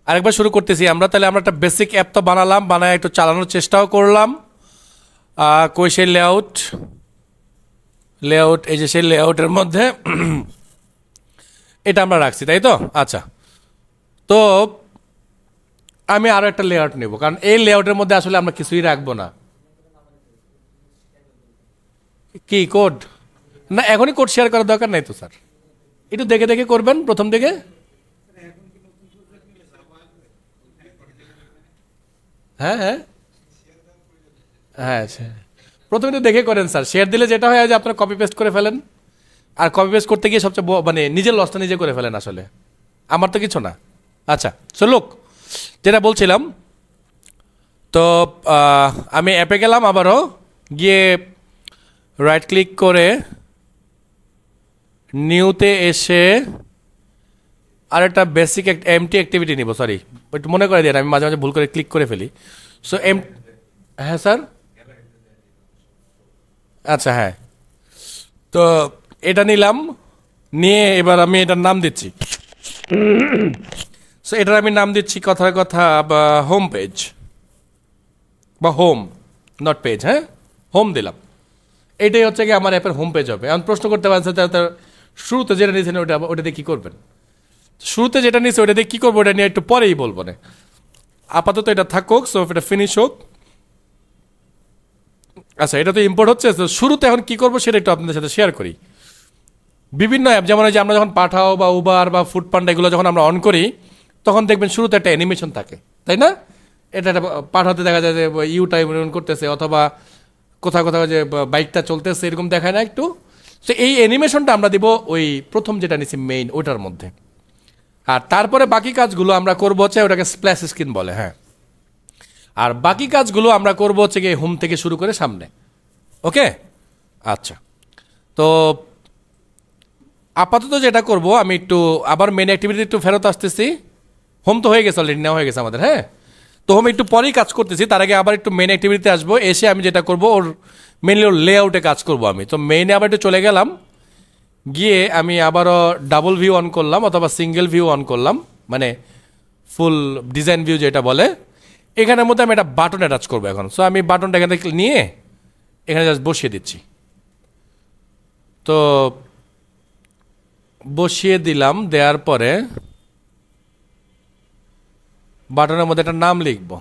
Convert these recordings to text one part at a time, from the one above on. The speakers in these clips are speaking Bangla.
আরেকবার শুরু করতেছি আমরা। তাহলে আমরা একটা বেসিক অ্যাপ তো বানালাম, বানায় একটু চালানোর চেষ্টাও করলাম। কই সেই লেআউট, এই যে সেই লেআউটের মধ্যে এটা আমরা রাখছি, তাই তো? আচ্ছা, তো আমি আরও একটা লেআউট নেব, কারণ এই লেআউটের মধ্যে আসলে আমরা কিছুই রাখবো না। কি কোড? না, এখনই কোড শেয়ার করার দরকার নাই তো স্যার, একটু দেখে দেখে করবেন প্রথম দিকে। হ্যাঁ হ্যাঁ হ্যাঁ, প্রথমে একটু দেখে করেন স্যার। শেয়ার দিলে যেটা হয় যে আপনারা কপি পেস্ট করে ফেলেন, আর কপি পেস্ট করতে গিয়ে সবচেয়ে মানে নিজের লসটা নিজে করে ফেলেন আসলে। আমার তো কিছু না। আচ্ছা, সো লোক যেটা বলছিলাম, তো আমি অ্যাপে গেলাম, আবারও গিয়ে রাইট ক্লিক করে নিউতে এসে আর একটা বেসিক এমটি অ্যাক্টিভিটি নিব। সরি, একটু মনে করে দিন, আমি মাঝে মাঝে ভুল করে ক্লিক করে ফেলি। সো হ্যাঁ স্যার, আচ্ছা হ্যাঁ, তো এটা নিলাম, নিয়ে এবার আমি এটার নাম দিচ্ছি। সো এটার আমি নাম দিচ্ছি কথার কথা হোম পেজ বা হোম, নট পেজ, হ্যাঁ হোম দিলাম। এটাই হচ্ছে কি আমার অ্যাপের হোম পেজ হবে। এখন প্রশ্ন করতে পারছে তার শুরুতে যেটা নিয়েছেন ওটা দিয়ে কী করবেন? শুরুতে যেটা নিয়েছে ওটা দিয়ে কী করবো ওটা নিয়ে একটু পরেই বলবো না, আপাতত এটা থাকুক। সো এটা ফিনিশ হোক। আচ্ছা, এটা তো ইম্পোর্ট হচ্ছে, তো শুরুতে এখন কী করবো সেটা একটু আপনাদের সাথে শেয়ার করি। বিভিন্ন অ্যাপ, যেমন যে আমরা যখন পাঠাও বা উবার বা ফুড পান্ডা এগুলো যখন আমরা অন করি, তখন দেখবেন শুরুতে একটা অ্যানিমেশন থাকে, তাই না? এটা একটা পাঠাতে দেখা যায় যে ইউ টাইম করতেছে, অথবা কোথাও কোথাও যে বাইকটা চলতেছে, এরকম দেখায় না একটু। তো এই অ্যানিমেশনটা আমরা দিব ওই প্রথম যেটা নিচ্ছি মেইন ওটার মধ্যে। আর তারপরে বাকি কাজগুলো আমরা করবো হচ্ছে ওটাকে স্প্ল্যাশ স্ক্রিন বলে, হ্যাঁ। আর বাকি কাজগুলো আমরা করবো হচ্ছে গিয়ে হোম থেকে শুরু করে সামনে। ওকে, আচ্ছা, তো আপাতত যেটা করব, আমি একটু আবার মেন অ্যাক্টিভিটি একটু ফেরত আসতেছি। হোম তো হয়ে গেছে, অলরেডি নেওয়া হয়ে গেছে আমাদের, হ্যাঁ। তো হোম একটু পরেই কাজ করতেছি, তার আগে আবার একটু মেন অ্যাক্টিভিটিতে আসবো। এসে আমি যেটা করব ওর মেনলি ওর লেআউটে কাজ করব আমি। তো মেইনে আবার একটু চলে গেলাম, গিয়ে আমি আবারও ডাবল ভিউ অন করলাম অথবা সিঙ্গেল ভিউ অন করলাম, মানে ফুল ডিজাইন ভিউ যেটা বলে। এখানের মধ্যে আমি একটা বাটন অ্যাটাচ করবো এখন। সো আমি বাটনটা এখান থেকে নিয়ে এখানে জাস্ট বসিয়ে দিচ্ছি। তো বসিয়ে দিলাম, দেওয়ার পরে বাটনের মধ্যে একটা নাম লিখব।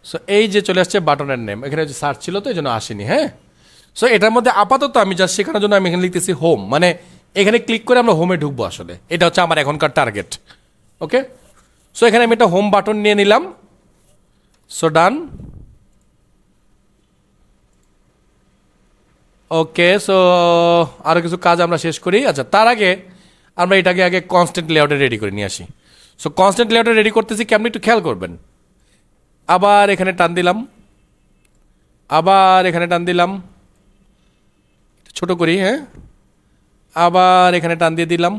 সো এই যে চলে আসছে বাটনের নেম, এখানে যে সার্চ ছিল তো এই জন্য আসেনি, হ্যাঁ। সো এটার মধ্যে আপাতত আমি জাস্ট শেখানোর জন্য আমি এখানে লিখতেছি হোম, মানে এখানে ক্লিক করে আমরা হোমে ঢুকবো আসলে। এটা হচ্ছে আমার এখনকার টার্গেট। ওকে, সো এখানে আমি একটা হোম বাটন নিয়ে নিলাম। সো ডান। ওকে, সো আরও কিছু কাজ আমরা শেষ করি। আচ্ছা, তার আগে আমরা এটাকে আগে কনস্ট্যান্ট লেআউটে রেডি করে নিয়ে আসি। সো কনস্ট্যান্ট লেআউটে রেডি করতেছি কেমন একটু খেয়াল করবেন। আবার এখানে টান দিলাম, আবার এখানে টান দিলাম, ছোট করি, হ্যাঁ। আবার এখানে টান দিয়ে দিলাম,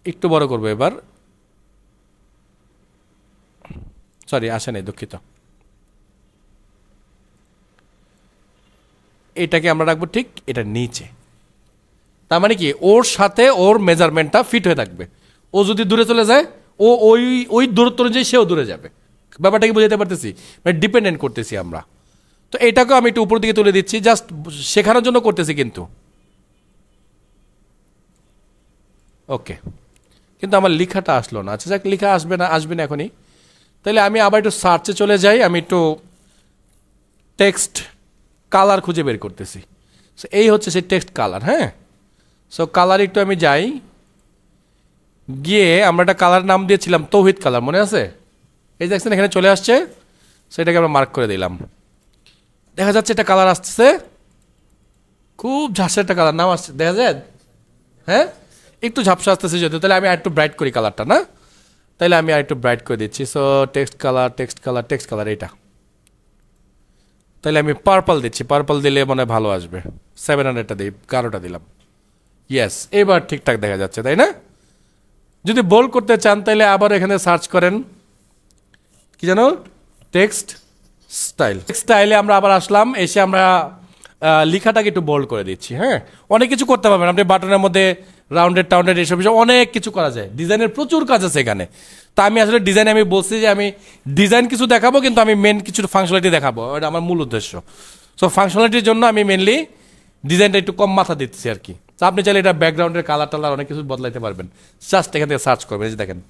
একটু বড় করবো এবার। সরি, আসে নাই, দুঃখিত। এটাকে আমরা রাখবো ঠিক এটা নিচে। তার মানে কি, ওর সাথে ওর মেজারমেন্টটা ফিট হয়ে থাকবে। ও যদি দূরে চলে যায়, ও ওই ওই দূরত্ব অনুযায়ী সেও দূরে যাবে। ব্যাপারটা কি বুঝাতে পারতেছি? মানে ডিপেন্ডেন্ট করতেছি আমরা। তো এটাকেও আমি একটু উপর দিকে তুলে দিচ্ছি, জাস্ট শেখানোর জন্য করতেছি কিন্তু। ওকে, কিন্তু আমার লেখাটা আসলো না। আচ্ছা যাক, লেখা আসবে না, আসবে না এখনই। তাহলে আমি আবার একটু সার্চে চলে যাই, আমি একটু টেক্সট কালার খুঁজে বের করতেছি। সো এই হচ্ছে সেই টেক্সট কালার, হ্যাঁ। সো কালার একটু আমি যাই, গিয়ে আমরা একটা কালার নাম দিয়েছিলাম তৌহিদ কালার, মনে আছে? এই দেখছেন এখানে চলে আসছে, সেটাকে আমরা মার্ক করে দিলাম। দেখা যাচ্ছে একটা কালার আসছে, খুব ঝাপসা একটা কালার নাম আসছে, দেখা যায়, হ্যাঁ একটু ঝাপসা আসতেছে যদিও। তাহলে আমি আর একটু ব্রাইট করি কালারটা, না? তাহলে আমি আর একটু ব্রাইট করে দিচ্ছি। So text colour, text colour, text colour, এইটা। তাহলে আমি পার্পল দিচ্ছি, পার্পল দিলে মনে ভালো আসবে। 700টা দিই, 11টা দিলাম। ইয়েস, এবার ঠিকঠাক দেখা যাচ্ছে, তাই না? যদি বোল্ড করতে চান তাহলে আবার এখানে সার্চ করেন, কি জানো, টেক্সট স্টাইল। স্টাইলে আমরা আবার আসলাম, এসে আমরা লেখাটাকে একটু বোল্ড করে দিচ্ছি, হ্যাঁ। অনেক কিছু করতে পারবেন আপনি। বাটনের মধ্যে রাউন্ডেড টাউন্ডেড এসব বিষয় অনেক কিছু করা যায়, ডিজাইনের প্রচুর কাজ আছে এখানে। তা আমি আসলে ডিজাইন আমি বলছি যে আমি ডিজাইন কিছু দেখাবো, কিন্তু আমি মেন কিছু ফাংশনালিটি দেখাবো, এটা আমার মূল উদ্দেশ্য। সো ফাংশনালিটির জন্য আমি মেনলি ডিজাইনটা একটু কম মাথা দিচ্ছি আর কি। তো আপনি চাইলে এটা ব্যাকগ্রাউন্ডের কালার টালার অনেক কিছু বদলাইতে পারবেন, জাস্ট এখান থেকে সার্চ করবেন। এই যে দেখেন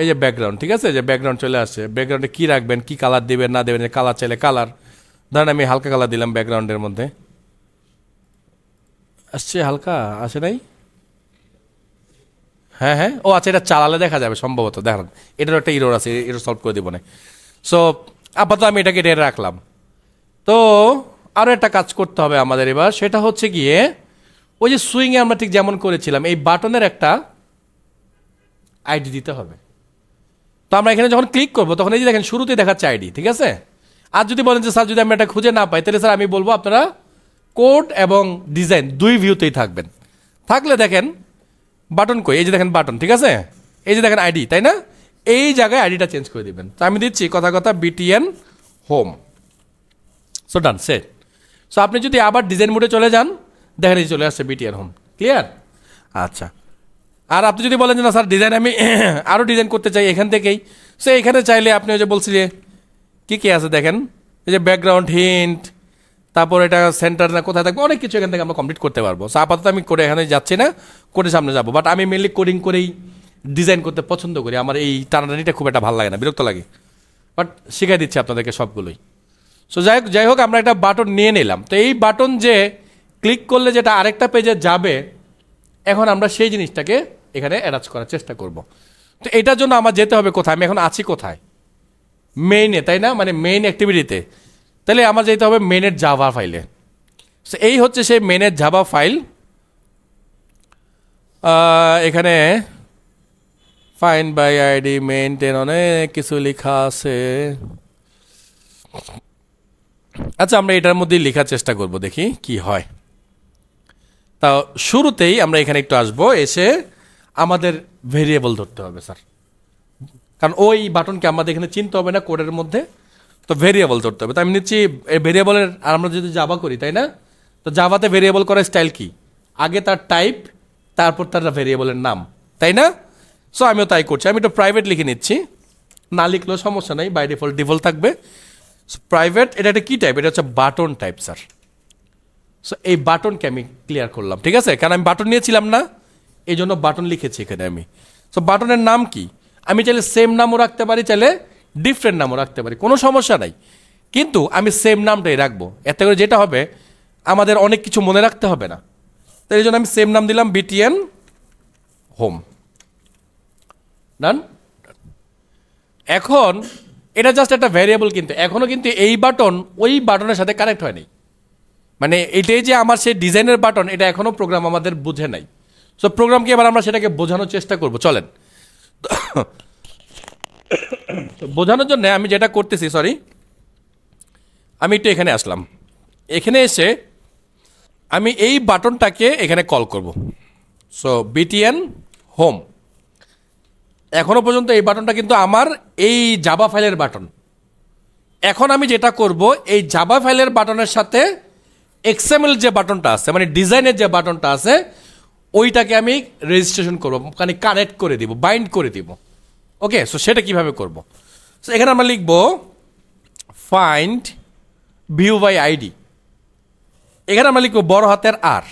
এই যে ব্যাকগ্রাউন্ড, ঠিক আছে, যে ব্যাকগ্রাউন্ড চলে আসছে। ব্যাকগ্রাউন্ডে কি রাখবেন, কি কালার দিবেন না দেবেন, কালার চাইলে কালার, ধরেন আমি হালকা কালার দিলাম ব্যাকগ্রাউন্ডের মধ্যে, আসছে হালকা, আসে নাই? হ্যাঁ হ্যাঁ, ও আচ্ছা, এটা চালালে দেখা যাবে সম্ভবত, দেখেন এটার একটা ইরোর আছে, ইরোর সলভ করে দিব না। সো আপাতত আমি এটাকে এটা রাখলাম। তো আরও একটা কাজ করতে হবে আমাদের এবার, সেটা হচ্ছে গিয়ে ওই যে সুইংয়ে আমরা ঠিক যেমন করেছিলাম, এই বাটনের একটা আইডি দিতে হবে। তো আমরা এখানে যখন ক্লিক করবো তখন এই যে দেখেন শুরুতেই দেখাচ্ছে আইডি, ঠিক আছে। আর যদি বলেন যে স্যার যদি আমি এটা খুঁজে না পাই, তাহলে স্যার আমি বলবো আপনারা কোড এবং ডিজাইন দুই ভিউতেই থাকবেন। থাকলে দেখেন বাটন কই, এই যে দেখেন বাটন, ঠিক আছে, এই যে দেখেন আইডি, তাই না, এই জায়গায় আইডিটা চেঞ্জ করে দিবেন। তো আমি দিচ্ছি কথা কথা BTN হোম। সো ডান, সেট। সো আপনি যদি আবার ডিজাইন মোডে চলে যান, দেখেন এই চলে আসছে BTN হোম। ক্লিয়ার? আচ্ছা। আর আপনি যদি বলেন যে না স্যার ডিজাইন আমি আরও ডিজাইন করতে চাই এখান থেকেই, সো এখানে চাইলে আপনি ওই যে বলছি যে কী কী আছে দেখেন, এই যে ব্যাকগ্রাউন্ড হিন্ট, তারপর এটা সেন্টার না কোথায় থাকবে, অনেক কিছু এখান থেকে আমরা কমপ্লিট করতে পারবো। সো আপাতত আমি করে এখানে যাচ্ছি না, করে সামনে যাবো। বাট আমি মেনলি কোডিং করেই ডিজাইন করতে পছন্দ করি, আমার এই টানাটানিটা খুব একটা ভালো লাগে না, বিরক্ত লাগে। বাট শিখাই দিচ্ছি আপনাদেরকে সবগুলোই। সো যাই হোক আমরা একটা বাটন নিয়ে নিলাম। তো এই বাটন যে ক্লিক করলে যেটা আরেকটা পেজে যাবে, এখন আমরা সেই জিনিসটাকে এখানে অ্যাটাচ করার চেষ্টা করব। তো এটার জন্য আমার যেতে হবে কোথায়, আমি এখন আছি কোথায়, মেইনে, তাই না, মানে মেইন অ্যাক্টিভিটিতে। তাহলে আমার যেতে হবে মেনের জাভা ফাইলে। সো এই হচ্ছে সেই মেনের জাভা ফাইল। এখানে ফাইন্ড বাই আইডি, মেইনটেন, অনেক কিছু লেখা আছে। আচ্ছা আমরা এটার মধ্যেই লেখার চেষ্টা করব, দেখি কি হয়। তা শুরুতেই আমরা এখানে একটু আসবো, এসে আমাদের ভেরিয়েবল ধরতে হবে স্যার, কারণ ওই বাটনকে আমাদের এখানে চিনতে হবে না কোডের মধ্যে। তো ভেরিয়েবল ধরতে হবে। তো আমি নিচ্ছি এই ভেরিয়েবলের, আর আমরা যদি জাভা করি, তাই না, তো জাভাতে ভেরিয়েবল করার স্টাইল কি, আগে তার টাইপ, তারপর তার ভেরিয়েবলের নাম, তাই না। সো আমিও তাই করছি, আমি একটু প্রাইভেট লিখে নিচ্ছি, না লিখলেও সমস্যা নেই, বাই ডিফল্ট থাকবে প্রাইভেট। এটা একটা কি টাইপ, এটা হচ্ছে বাটন টাইপ স্যার। সো এই বাটনকে আমি ক্লিয়ার করলাম, ঠিক আছে, কারণ আমি বাটন নিয়েছিলাম না, এই জন্য বাটন লিখেছি এখানে আমি। সো বাটনের নাম কি, আমি চাইলে সেম নামও রাখতে পারি, চাইলে ডিফারেন্ট নামও রাখতে পারি, কোনো সমস্যা নাই, কিন্তু আমি সেম নামটাই রাখবো। এতে করে যেটা হবে আমাদের অনেক কিছু মনে রাখতে হবে না। তো এই জন্য আমি সেম নাম দিলাম BTN হোম। ডান। এখন এটা জাস্ট একটা ভ্যারিয়েবল, কিন্তু এখনো কিন্তু এই বাটন ওই বাটনের সাথে কানেক্ট হয়নি, মানে এটাই যে আমার সেই ডিজাইনের বাটন, এটা এখনো প্রোগ্রাম আমাদের বুঝে নাই। সো প্রোগ্রামকে এবার আমরা সেটাকে বোঝানোর চেষ্টা করব, চলেন। বোঝানোর জন্য আমি যেটা করতেছি, সরি, আমি একটু এখানে আসলাম, এখানে এসে আমি এই বাটনটাকে এখানে কল করব। So BTN home. এখনো পর্যন্ত এই বাটনটা কিন্তু আমার এই জাভা ফাইলের বাটন। এখন আমি যেটা করব, এই জাভা ফাইলের বাটনের সাথে XML যে বাটনটা আছে, মানে ডিজাইনের যে বাটনটা আছে, ওইটাকে আমি রেজিস্ট্রেশন করবো, মানে কানেক্ট করে দিব, বাইন্ড করে দিব। ওকে, সো সেটা কিভাবে করব। সো এখানে আমরা লিখব ফাইন্ড ভিউ বাই আইডি। এখানে আমরা লিখব বড় হাতের আর,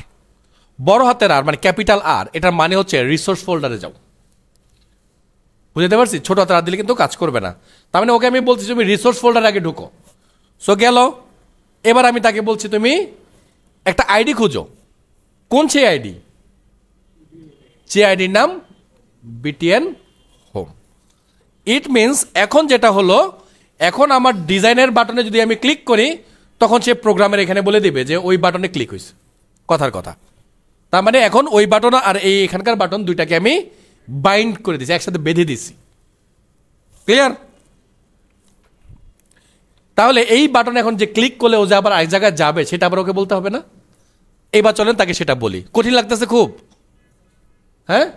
বড় হাতের আর মানে ক্যাপিটাল আর, এটার মানে হচ্ছে রিসোর্স ফোল্ডারে যাও। বুঝতে পারছি, ছোট হাতের আর দিলে কিন্তু কাজ করবে না। তার মানে ওকে আমি বলছি তুমি রিসোর্স ফোল্ডারে আগে ঢুকো। সো গেল। এবার আমি তাকে বলছি তুমি একটা আইডি খুঁজো। কোন সেই আইডি, যে আইডির নাম BTN হোম। ইট মিনস এখন যেটা হলো, এখন আমার ডিজাইনের বাটনে যদি আমি ক্লিক করি, তখন সে প্রোগ্রামের এখানে বলে দিবে যে ওই বাটনে ক্লিক হয়েছে, কথার কথা। তার মানে এখন ওই বাটন আর এই এখানকার বাটন দুইটাকে আমি বাইন্ড করে দিছি, একসাথে বেঁধে দিছি। ক্লিয়ার? তাহলে এই বাটন এখন যে ক্লিক করলে ও যে আবার এক জায়গায় যাবে, সেটা আবার ওকে বলতে হবে না। এইবার চলেন তাকে সেটা বলি। কঠিন লাগতেছে খুব? হ্যাঁ,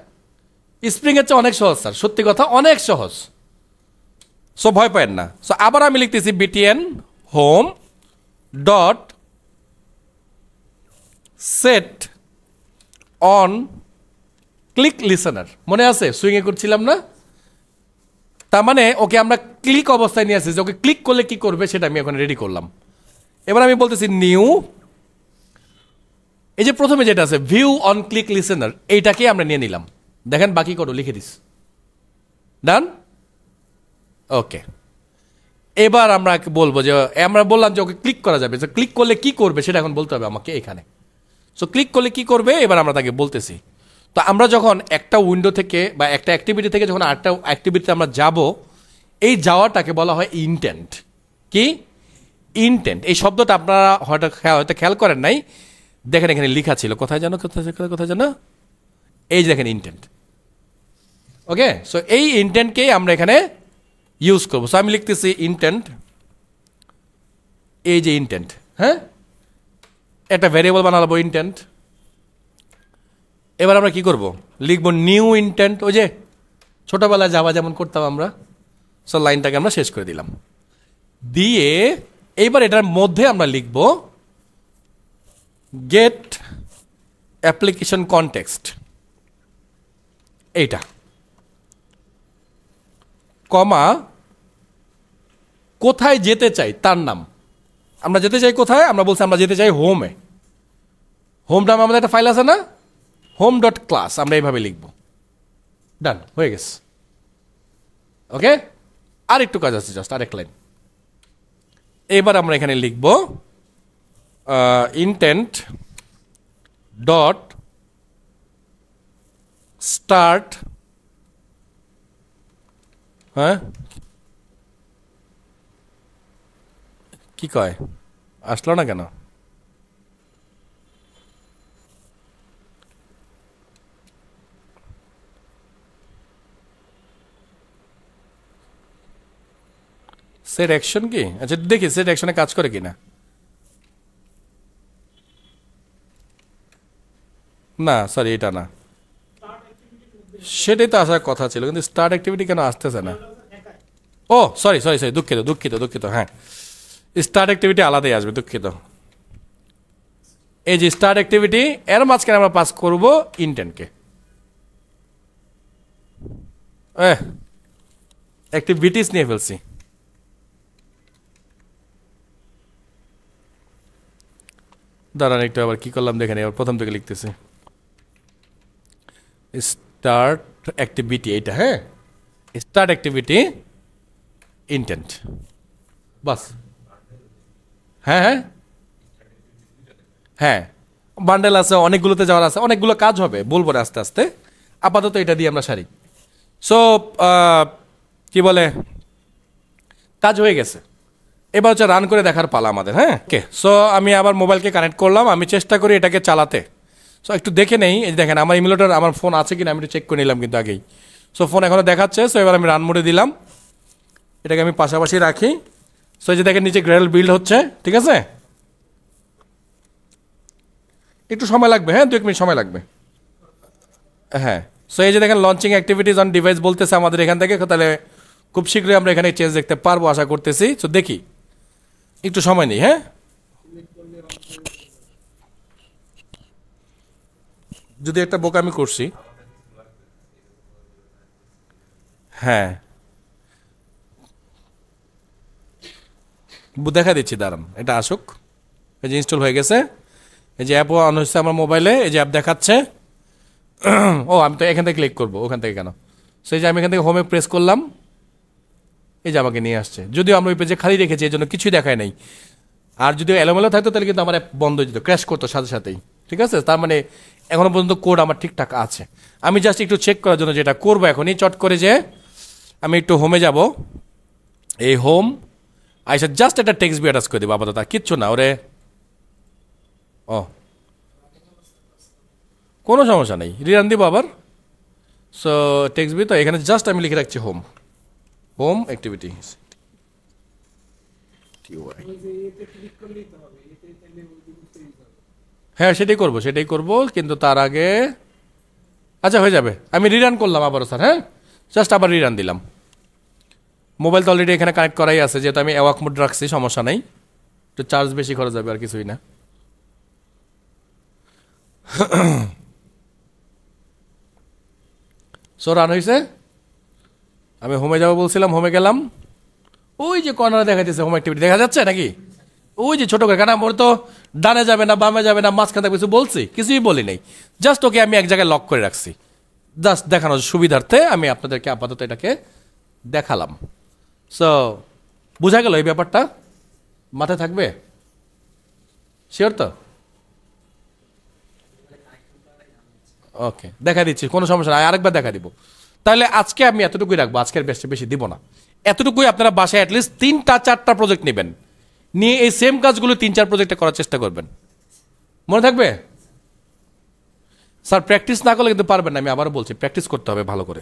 স্প্রিং এর চেয়ে অনেক সহজ স্যার, সত্যি কথা অনেক সহজ। সো ভয় পায়েন না। সো আবার আমি লিখতেছি BTN home dot set on click listener, মনে আছে সুইংয়ে করছিলাম না? তার মানে ওকে আমরা ক্লিক অবস্থায় নিয়ে আসছি, যে ওকে ক্লিক করলে কি করবে সেটা আমি এখন রেডি করলাম। এবার আমি বলতেছি নিউ, এই যে প্রথমে যেটা আছে ভিউ অন ক্লিক লিসেনার, এইটাকে আমরা নিয়ে নিলাম। দেখেন বাকি করো লিখে দিস, ডান, ওকে। এবার আমরা বলবো যে আমরা বললাম যে ওকে ক্লিক করা যাবে, যে ক্লিক করলে কি করবে সেটা এখন বলতে হবে আমাকে এখানে। সো ক্লিক করলে কি করবে এবার আমরা তাকে বলতেছি। তো আমরা যখন একটা উইন্ডো থেকে বা একটা অ্যাক্টিভিটি থেকে যখন আরেকটা অ্যাক্টিভিটিতে আমরা যাব, এই যাওয়াটাকে বলা হয় ইনটেন্ট। কি ইনটেন্ট? এই শব্দটা আপনারা হয়তো খেয়াল করেন নাই, দেখেন এখানে লেখা ছিল, কোথায় জানো কোথায় জানো, এই যে দেখেন ইনটেন্ট। ওকে, সো এই ইনটেন্টকেই আমরা এখানে ইউজ করবো। সো আমি লিখতেছি ইনটেন্ট, এই যে ইনটেন্ট, হ্যাঁ, একটা ভ্যারিয়েবল বানাবো ইনটেন্ট। এবার আমরা কি করব, লিখবো নিউ ইনটেন্ট, ওই যে ছোটবেলায় যাওয়া যেমন করতাম আমরা। সো লাইনটাকে আমরা শেষ করে দিলাম, দিয়ে এইবার এটার মধ্যে আমরা লিখব গেট অ্যাপ্লিকেশন কনটেক্সট, এইটা কমা কোথায় যেতে চাই তার নাম। আমরা যেতে চাই কোথায়, আমরা বলছি আমরা যেতে চাই হোমে। হোম নাম আমাদের একটা ফাইল আছে না, হোম ডট ক্লাস, আমরা এইভাবে লিখব। ডান, হয়ে গেছে। ওকে, আর একটু কাজ আছে, জাস্ট আরেক লাইন। এবার আমরা এখানে লিখব ইনটেন্ট ডট স্টার্ট, হ্যাঁ কি কয়, আসলো না কেন? সেট অ্যাকশন কি? আচ্ছা দেখি সেট অ্যাকশনে কাজ করে কিনা। না সরি, এটা না, সেটাই তো আসার কথা ছিল, কিন্তু স্টার্ট অ্যাক্টিভিটি কেন আসতেছে না? ও সরি সরি সরি, দুঃখিত, হ্যাঁ স্টার্ট অ্যাক্টিভিটি আলাদাই আসবে, দুঃখিত। এই যে স্টার্ট অ্যাক্টিভিটি, এর মাঝখানে আমরা পাস করব ইনটেন্টকে। অ্যাক্টিভিটিস নিয়ে ফেলছি। দাঁড়ান একটু, আবার কি করলাম দেখেন, এবার প্রথম থেকে লিখতেছি স্টার্ট অ্যাক্টিভিটি, এইটা, হ্যাঁ স্টার্ট অ্যাক্টিভিটি ইনটেন্ট, বাস। হ্যাঁ হ্যাঁ হ্যাঁ, বান্ডেল আছে, অনেকগুলোতে যাওয়ার আছে, অনেকগুলো কাজ হবে, বলবো আস্তে আস্তে। আপাতত এটা দিয়ে আমরা সারি। সো কি বলে, কাজ হয়ে গেছে। এবার হচ্ছে রান করে দেখার পালা আমাদের। হ্যাঁ ওকে, সো আমি আবার মোবাইলকে কানেক্ট করলাম, আমি চেষ্টা করি এটাকে চালাতে। সো একটু দেখে নেই, এই দেখেন আমার ইমুলেটর, আমার ফোন আছে কিনা আমি একটু চেক করে নিলাম কিন্তু আগেই। সো ফোন এখনো দেখাচ্ছে। সো এবার আমি রান মোডে দিলাম, এটাকে আমি পাশাপাশি রাখি। সো এই যে দেখেন নিচে গ্রেডেল বিল্ড হচ্ছে, ঠিক আছে, একটু সময় লাগবে, হ্যাঁ 2 মিনিট সময় লাগবে। হ্যাঁ, সো এই যে দেখেন লঞ্চিং অ্যাক্টিভিটিস অন ডিভাইস বলতেছে আমাদের এখান থেকে, তাহলে খুব শীঘ্রই আমরা এখানে চেঞ্জ দেখতে পারবো আশা করতেছি। তো দেখি, একটু সময় নেই। হ্যাঁ, যদি একটা বোকামি করছি, হ্যাঁ দেখা দিচ্ছি, দাঁড়ান এটা আসুক। এই যে ইনস্টল হয়ে গেছে, এই যে অ্যাপও অন হচ্ছে আমার মোবাইলে, এই যে অ্যাপ দেখাচ্ছে। ও আমি তো এখান থেকে ক্লিক করবো, ওখান থেকে কেন? সেই যে আমি এখান থেকে হোমে প্রেস করলাম, এই যে আমাকে নিয়ে আসছে। যদিও আমরা ওই পেজে খালি রেখেছি, এই জন্য কিছুই দেখায় নাই। আর যদি এলোমেলো থাকতো তাহলে কিন্তু আমার অ্যাপ বন্ধ হয়ে যেত, ক্র্যাশ করতো সাথে সাথেই। ঠিক আছে, তার মানে এখনো পর্যন্ত কোড আমার ঠিকঠাক আছে। আমি জাস্ট একটু চেক করার জন্য যেটা করবো এখনই, চট করে যে আমি একটু হোমে যাব, এই হোম আইসা জাস্ট একটা টেক্সট বি অ্যাটাচ করে দেবো আপাতত, আর কিচ্ছু না। ওরে ও কোনো সমস্যা নেই, রিরান দিব আবার। সো টেক্সট বি, তো এখানে জাস্ট আমি লিখে রাখছি হোম, হোম অ্যাক্টিভিটি। হ্যাঁ সেটাই করবো, কিন্তু তার আগে আচ্ছা হয়ে যাবে, আমি রিরান করলাম আবারও স্যার। হ্যাঁ জাস্ট আবার রিরান দিলাম। মোবাইল তো অলরেডি এখানে কানেক্ট করাই আছে, যেহেতু আমি অ্যাওয়াক মোড রাখছি, সমস্যা নেই। একটু চার্জ বেশি খরচ যাবে, আর কিছুই না। সো রান হয়েছে, আমি হোমে যাবো বলছিলাম, হোমে গেলাম, ওই যে কর্নারে দেখা যাচ্ছে হোম অ্যাক্টিভিটি দেখা যাচ্ছে নাকি, ওই যে ছোট করে, কারণ আমার তো ডানে যাবে না বামে যাবে না মাঝখানে কিছু বলছি, কিছুই বলি নাই, জাস্ট ওকে আমি এক জায়গায় লক করে রাখছি, জাস্ট দেখানোর সুবিধার্থে আমি আপনাদেরকে আপাতত এটাকে দেখালাম। সো বোঝা গেল এই ব্যাপারটা, মাথায় থাকবে? শিওর তো? ওকে, দেখা দিচ্ছি, কোনো সমস্যা নাই, আরেকবার দেখা দিব। তাহলে আজকে আমি এতটুকুই রাখবো, আজকের বেশি বেশি দিব না, এতটুকুই। আপনারা বাসায় অ্যাটলিস্ট 3-4টা প্রজেক্ট নেবেন, নিয়ে এই সেম কাজগুলো 3-4 প্রজেক্টে করার চেষ্টা করবেন। মনে থাকবে? স্যার প্র্যাকটিস না করলে কিন্তু পারবেন না, আমি আবারও বলছি প্র্যাকটিস করতে হবে ভালো করে।